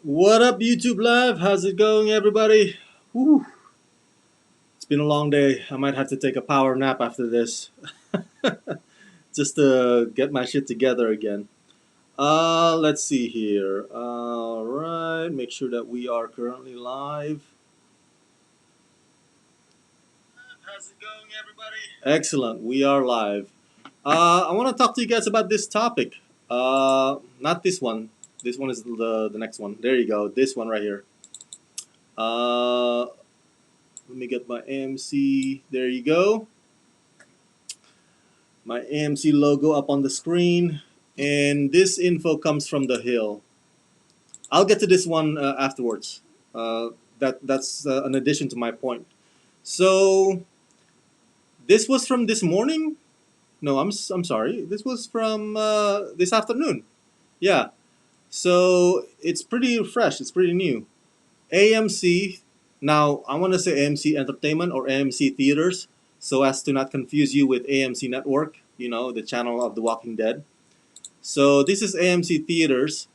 What up, YouTube Live? How's it going, everybody? Whew. It's been a long day. I might have to take a power nap after this just to get my shit together again. Let's see here. All right, make sure that we are currently live. How's it going, everybody? Excellent. We are live. I want to talk to you guys about this topic. Not this one. This one is the next one. There you go. This one right here. Uh, Let me get my AMC. There you go. My AMC logo up on the screen. And this info comes from The Hill. I'll get to this one afterwards. That's an addition to my point. So this was from this morning. No, I'm sorry. This was from this afternoon. Yeah. So it's pretty fresh. It's pretty new. AMC. Now I want to say AMC Entertainment or AMC Theaters, so as to not confuse you with AMC Network. You know, the channel of The Walking Dead. So this is AMC Theaters.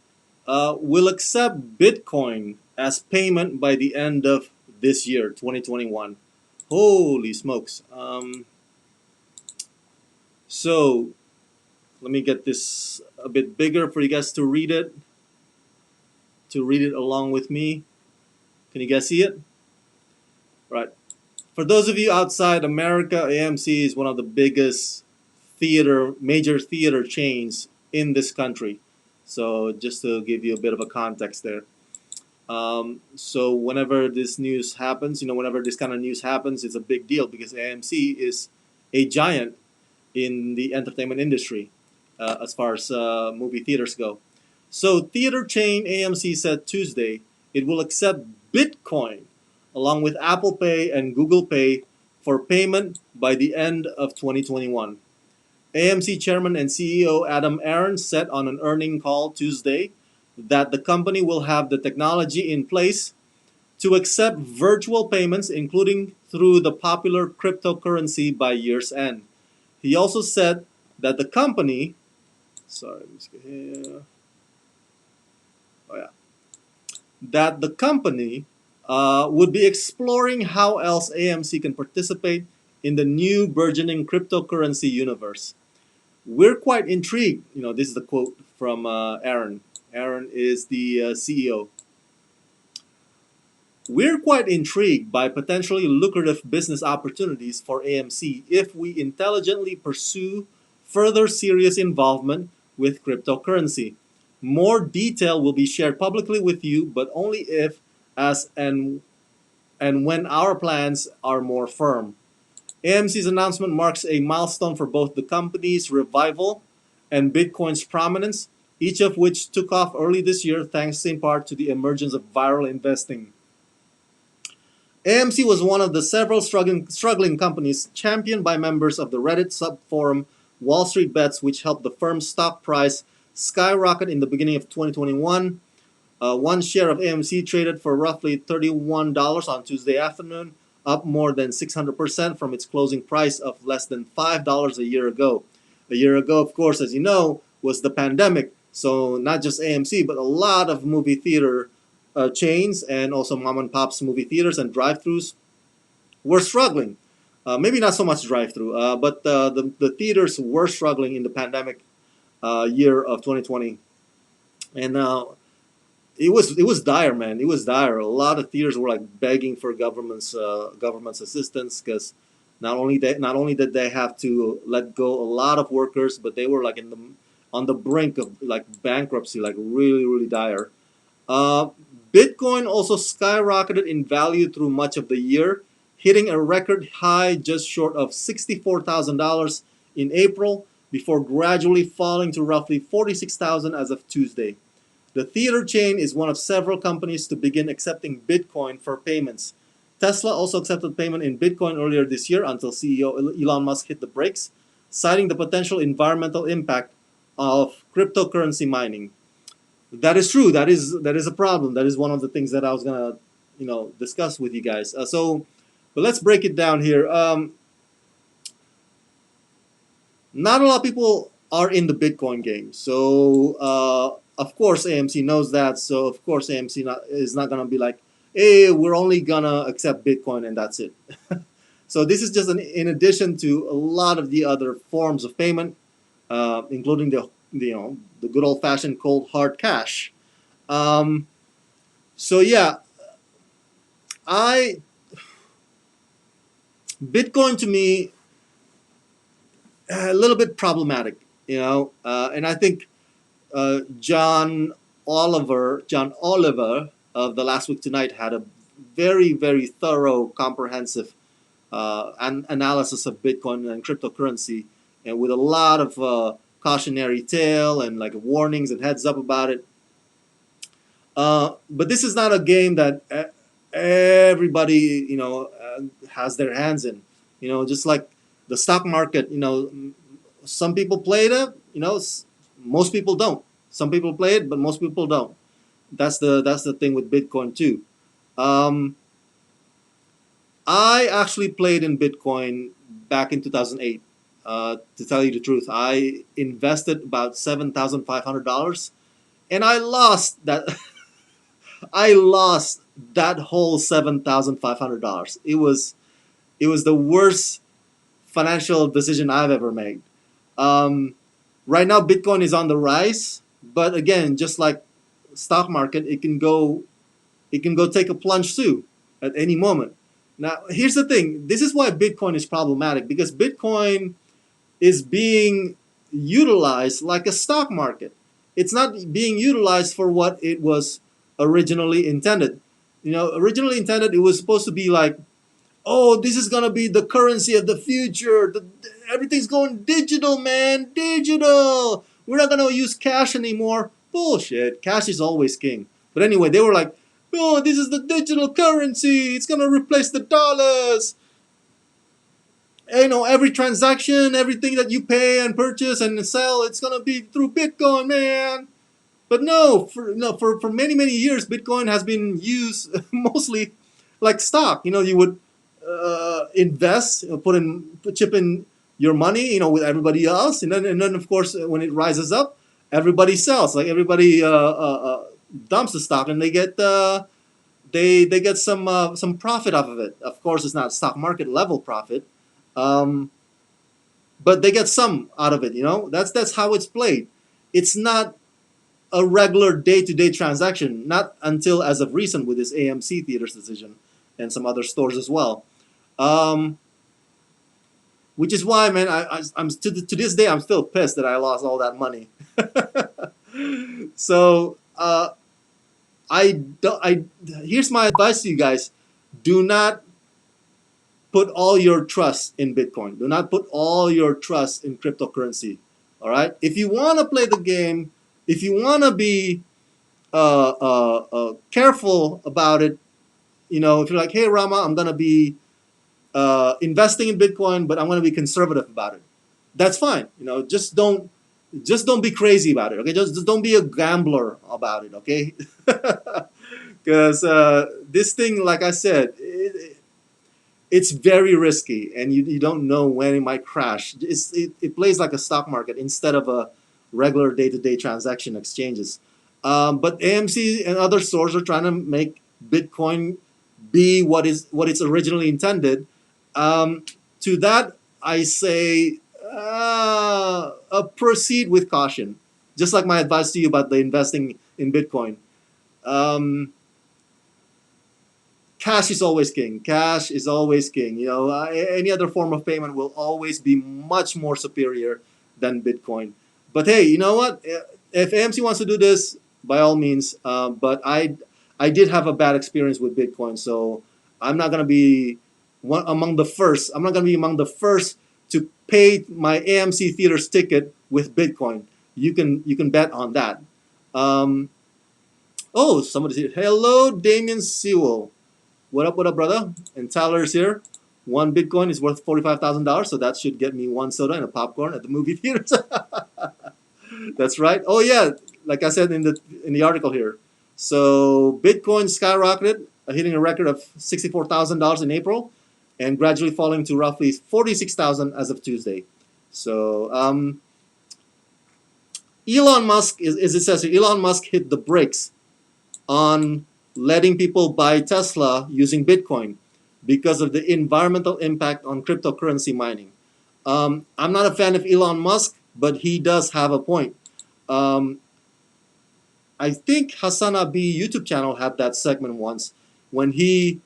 Will accept Bitcoin as payment by the end of this year, 2021. Holy smokes! So let me get this a bit bigger for you guys to read it. To read it along with me. Can you guys see it? Right. For those of you outside America, AMC is one of the biggest major theater chains in this country. So just to give you a bit of a context there. So whenever this news happens, whenever this kind of news happens, it's a big deal because AMC is a giant in the entertainment industry as far as movie theaters go. So theater chain AMC said Tuesday it will accept Bitcoin along with Apple Pay and Google Pay for payment by the end of 2021. AMC Chairman and CEO Adam Aron said on an earnings call Tuesday that the company will have the technology in place to accept virtual payments, including through the popular cryptocurrency, by year's end. He also said that the company, sorry, let's get here. Oh yeah, that the company would be exploring how else AMC can participate in the new burgeoning cryptocurrency universe. We're quite intrigued. This is the quote from Aaron. Aaron is the CEO. We're quite intrigued by potentially lucrative business opportunities for AMC if we intelligently pursue further serious involvement with cryptocurrency. More detail will be shared publicly with you, but only if, as and when our plans are more firm. AMC's announcement marks a milestone for both the company's revival and Bitcoin's prominence, each of which took off early this year thanks in part to the emergence of viral investing. AMC was one of the several struggling companies championed by members of the Reddit subforum Wall Street Bets, which helped the firm's stock price skyrocket in the beginning of 2021. One share of AMC traded for roughly $31 on Tuesday afternoon, up more than 600% from its closing price of less than $5 a year ago. A year ago, of course, as you know, was the pandemic. So not just AMC, but a lot of movie theater chains and also mom and pops movie theaters and drive-thrus were struggling. Maybe not so much drive-through, but the theaters were struggling in the pandemic year of 2020, and it was dire, man. It was dire. A lot of theaters were like begging for government's assistance because not only did they have to let go a lot of workers, but they were like on the brink of like bankruptcy, like really really dire. Uh, Bitcoin also skyrocketed in value through much of the year, hitting a record high just short of $64,000 in April before gradually falling to roughly $46,000 as of Tuesday. The theater chain is one of several companies to begin accepting Bitcoin for payments. Tesla also accepted payment in Bitcoin earlier this year until CEO Elon Musk hit the brakes, citing the potential environmental impact of cryptocurrency mining. That is true. That is a problem. That is one of the things that I was gonna, discuss with you guys. But let's break it down here. Not a lot of people are in the Bitcoin game. So Of course, AMC knows that, so of course AMC is not gonna be like, hey, we're only gonna accept Bitcoin and that's it. So this is just in addition to a lot of the other forms of payment, including the good old fashioned cold hard cash. Um, so yeah, I Bitcoin to me a little bit problematic, and I think John Oliver of the Last Week Tonight had a very very thorough, comprehensive analysis of Bitcoin and cryptocurrency, and with a lot of cautionary tale and like warnings and heads up about it. But this is not a game that everybody has their hands in. Just like the stock market. Some people play it. Most people don't. Some people play it, but most people don't. That's the thing with Bitcoin too. Um, I actually played in Bitcoin back in 2008. To tell you the truth, I invested about $7,500, and I lost that. I lost that whole $7,500. It was the worst financial decision I've ever made. Um, right now, Bitcoin is on the rise, but again, just like stock market, it can go take a plunge too at any moment. Now, here's the thing. This is why Bitcoin is problematic, because Bitcoin is being utilized like a stock market. It's not being utilized for what it was originally intended. Originally intended, it was supposed to be like, oh, this is gonna be the currency of the future. Everything's going digital, man, digital. We're not gonna use cash anymore. Bullshit. Cash is always king. But anyway, they were like, oh, this is the digital currency. It's gonna replace the dollars. Every transaction, everything that you pay and purchase and sell, it's gonna be through Bitcoin, man. But no, for many many years, Bitcoin has been used mostly like stock. You would invest, chip in your money, with everybody else, and then of course when it rises up, everybody sells. Like everybody dumps the stock, and they get some profit off of it. Of course, it's not stock market level profit, um, but they get some out of it. That's how it's played. It's not a regular day-to-day transaction, not until as of recent with this AMC theaters decision and some other stores as well. Um, which is why, man, I'm to this day I'm still pissed that I lost all that money. So I don't. I Here's my advice to you guys: do not put all your trust in Bitcoin. Do not put all your trust in cryptocurrency. All right. If you want to play the game, if you want to be careful about it, if you're like, hey Rama, I'm gonna be investing in Bitcoin, but I'm gonna be conservative about it. That's fine. Just don't be crazy about it. Okay, just don't be a gambler about it. Okay, because this thing, like I said, it's very risky, and you don't know when it might crash. It plays like a stock market instead of a regular day-to-day transaction exchanges. But AMC and other stores are trying to make Bitcoin be what it's originally intended. To that, I say proceed with caution. Just like my advice to you about the investing in Bitcoin. Um, Cash is always king. Cash is always king. Any other form of payment will always be much more superior than Bitcoin. But hey, you know what? If AMC wants to do this, by all means. But I did have a bad experience with Bitcoin, so I'm not gonna be one among the first. I'm not gonna be among the first to pay my AMC theaters ticket with Bitcoin. You can bet on that. Um, oh, somebody's here. Hello, Damien Sewell. What up, brother? And Tyler's here. One Bitcoin is worth $45,000, so that should get me one soda and a popcorn at the movie theaters. That's right. Oh yeah, like I said in the article here. So Bitcoin skyrocketed, hitting a record of $64,000 in April, and gradually falling to roughly 46,000 as of Tuesday. So Elon Musk is it says here, Elon Musk hit the brakes on letting people buy Tesla using Bitcoin because of the environmental impact on cryptocurrency mining. I'm not a fan of Elon Musk, but he does have a point. Um, I think Hassan Abi YouTube channel had that segment once when he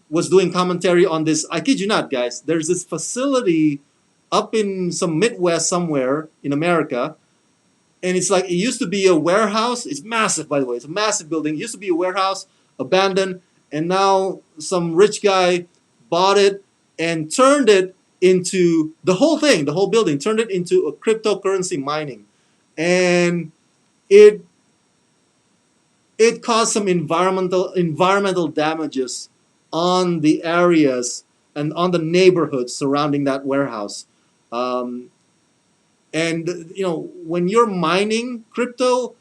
was doing commentary on this. I kid you not, guys. There's this facility up in some Midwest somewhere in America, and it's like it used to be a warehouse. It's massive, by the way. It's a massive building. It used to be a warehouse, abandoned, and now some rich guy bought it and turned it into the whole thing, the whole building, turned it into a cryptocurrency mining, and it it caused some environmental damages on the areas and on the neighborhoods surrounding that warehouse. Um, and when you're mining crypto,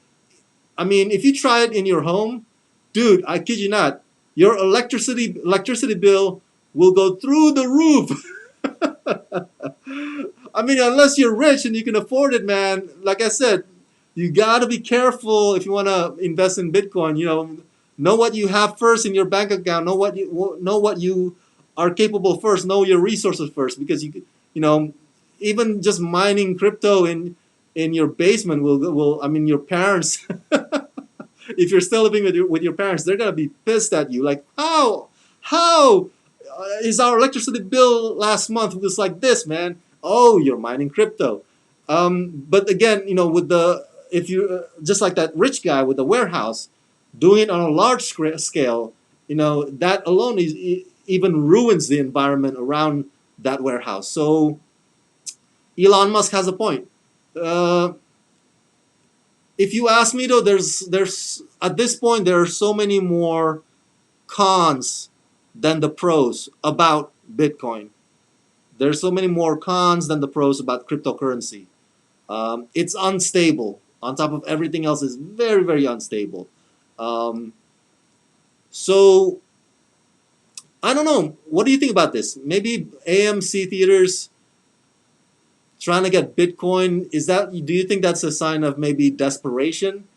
I mean, if you try it in your home, dude, I kid you not, your electricity bill will go through the roof. I mean, unless you're rich and you can afford it, man. Like I said, you got to be careful if you want to invest in Bitcoin. Know what you have first in your bank account. Know what you are capable first. Know your resources first, because you know even just mining crypto in your basement will I mean your parents if you're still living with your parents, they're gonna be pissed at you. Like, how is our electricity bill last month was like this, man? Oh, you're mining crypto. But again, with the if you just like that rich guy with the warehouse doing it on a large scale, that alone even ruins the environment around that warehouse. So Elon Musk has a point. Uh, if you ask me though, there's at this point there are so many more cons than the pros about Bitcoin. There's so many more cons than the pros about cryptocurrency. It's unstable. On top of everything else, is very very unstable. Um, so I don't know. What do you think about this? Maybe AMC theaters trying to get Bitcoin. Do you think that's a sign of maybe desperation?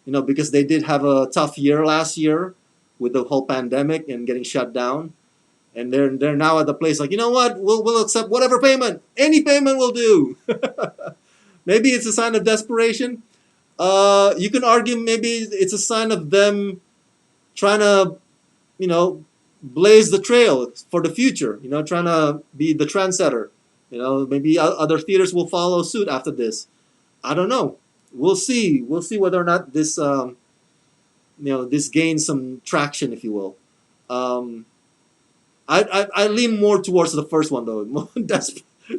Because they did have a tough year last year with the whole pandemic and getting shut down, and they're now at the place like, you know what, we'll accept whatever payment, any payment will do. Maybe it's a sign of desperation. You can argue maybe it's a sign of them trying to, you know, blaze the trail for the future. Trying to be the trendsetter. Maybe other theaters will follow suit after this. I don't know. We'll see. We'll see whether or not this gains some traction, if you will. Um, I lean more towards the first one though, more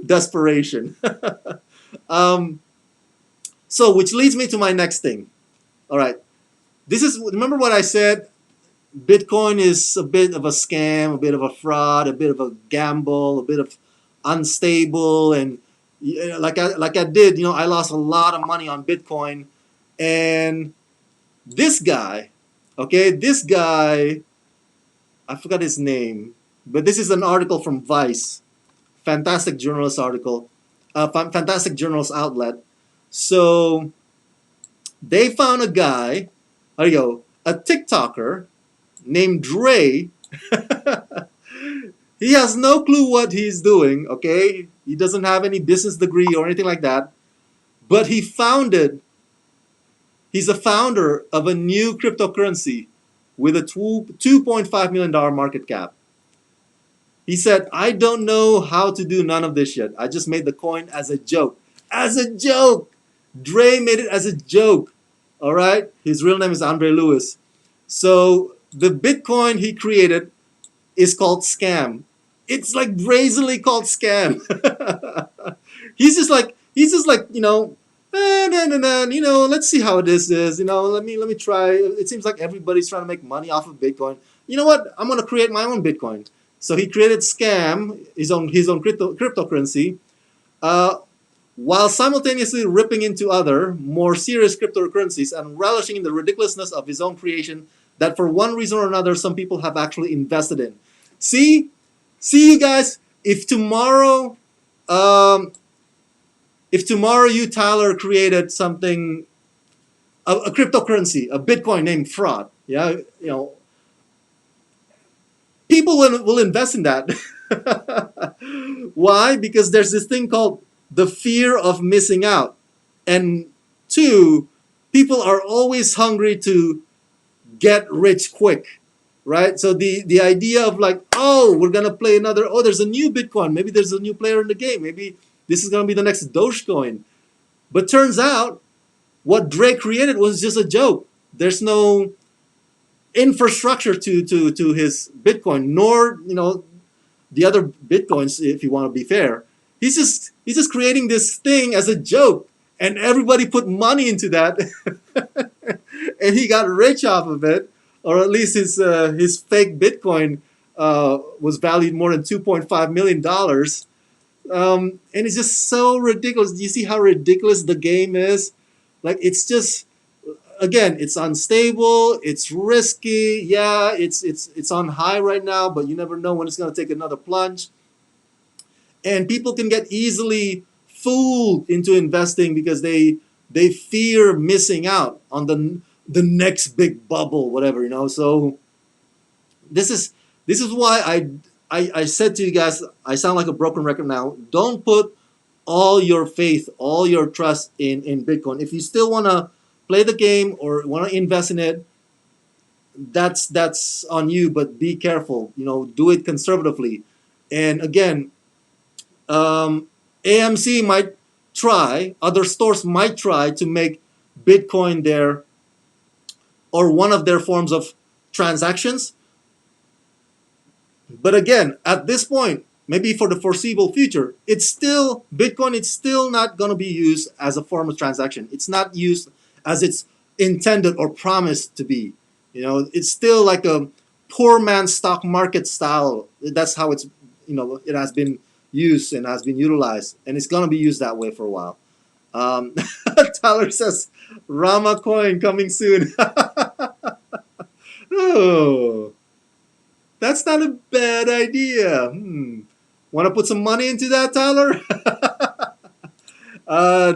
desperation. um, so, which leads me to my next thing. All right, remember what I said. Bitcoin is a bit of a scam, a bit of a fraud, a bit of a gamble, a bit of unstable, and like I did. I lost a lot of money on Bitcoin, and this guy, okay, this guy, I forgot his name, but this is an article from Vice, fantastic journalist article, fantastic journalist outlet. So they found a guy, there you go, a TikToker named Dre. He has no clue what he's doing, okay? He doesn't have any business degree or anything like that. But he's a founder of a new cryptocurrency with a $2.5 million market cap. He said, I don't know how to do none of this yet. I just made the coin as a joke. As a joke! Dre made it as a joke. All right? His real name is Andre Lewis. So the Bitcoin he created is called Scam. It's like brazenly called Scam. he's just like, let's see how this is. Let me try. It seems like everybody's trying to make money off of Bitcoin. You know what? I'm gonna create my own Bitcoin. So he created Scam, his own cryptocurrency, uh, while simultaneously ripping into other, more serious cryptocurrencies and relishing in the ridiculousness of his own creation that for one reason or another some people have actually invested in. See, you guys. If tomorrow, um, if tomorrow you, Tyler, created something, a cryptocurrency, a Bitcoin named fraud, yeah, people will invest in that. Why? Because there's this thing called the fear of missing out. And two, people are always hungry to get rich quick, right? So the idea of like, oh, we're gonna play another, oh, there's a new Bitcoin, maybe there's a new player in the game, maybe this is gonna be the next Dogecoin. But turns out what Drake created was just a joke. There's no infrastructure to his Bitcoin, nor the other Bitcoins, if you want to be fair. He's just creating this thing as a joke, and everybody put money into that, and he got rich off of it, or at least his fake Bitcoin was valued more than $2.5 million. And it's just so ridiculous. Do you see how ridiculous the game is? Like, it's just, again, it's unstable, it's risky. Yeah, it's on high right now, but you never know when it's going to take another plunge. And people can get easily fooled into investing because they fear missing out on the next big bubble, whatever, So this is why I said to you guys, I sound like a broken record now. Don't put all your faith, all your trust in Bitcoin. If you still want to play the game or want to invest in it, that's on you. But be careful. Do it conservatively. And again, AMC might try, other stores might try to make Bitcoin their or one of their forms of transactions. But again, at this point, maybe for the foreseeable future, Bitcoin. It's still not going to be used as a form of transaction. It's not used as it's intended or promised to be. It's still like a poor man's stock market style. That's how it has been used and has been utilized, and it's going to be used that way for a while. Tyler says, Rama coin coming soon. Oh, that's not a bad idea. Want to put some money into that, Tyler?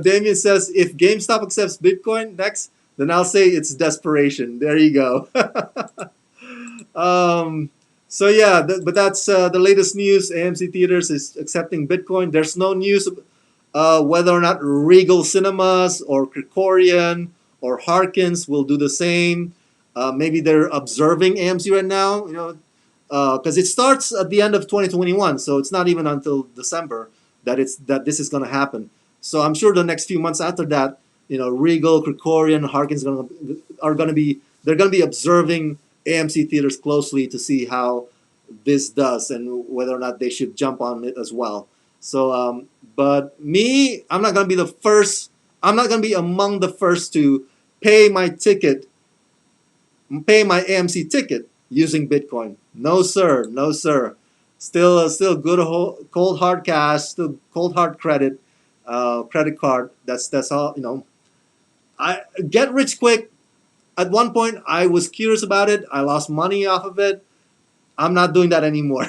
Damien says, if GameStop accepts Bitcoin next, then I'll say it's desperation. There you go. So yeah, but that's the latest news. AMC Theaters is accepting Bitcoin. There's no news whether or not Regal Cinemas or Krikorian or Harkins will do the same. Maybe they're observing AMC right now, because it starts at the end of 2021, so it's not even until December that this is going to happen. So I'm sure the next few months after that, Regal, Krikorian, Harkins they're going to be observing AMC Theaters closely to see how this does and whether or not they should jump on it as well. So, but me, I'm not going to be the first. I'm not going to be among the first to pay my AMC ticket using Bitcoin. No sir, no sir. Still good cold hard cash, still cold hard credit card. That's all. I get rich quick. At one point, I was curious about it. I lost money off of it. I'm not doing that anymore.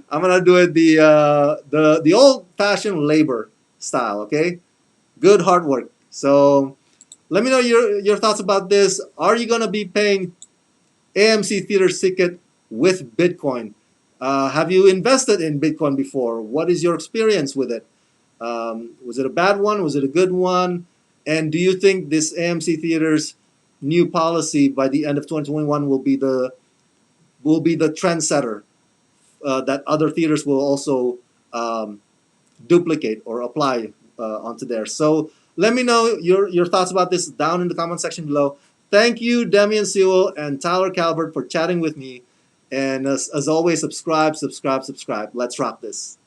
I'm gonna do it the old-fashioned labor style. Okay, good hard work. So let me know your thoughts about this. Are you gonna be paying AMC Theater ticket with Bitcoin? Have you invested in Bitcoin before? What is your experience with it? Was it a bad one? Was it a good one? And do you think this AMC Theaters new policy by the end of 2021 will be the trendsetter that other theaters will also duplicate or apply onto there? So let me know your thoughts about this down in the comment section below. Thank you, Demian Sewell and Tyler Calvert, for chatting with me. And as always, subscribe. Let's rock this.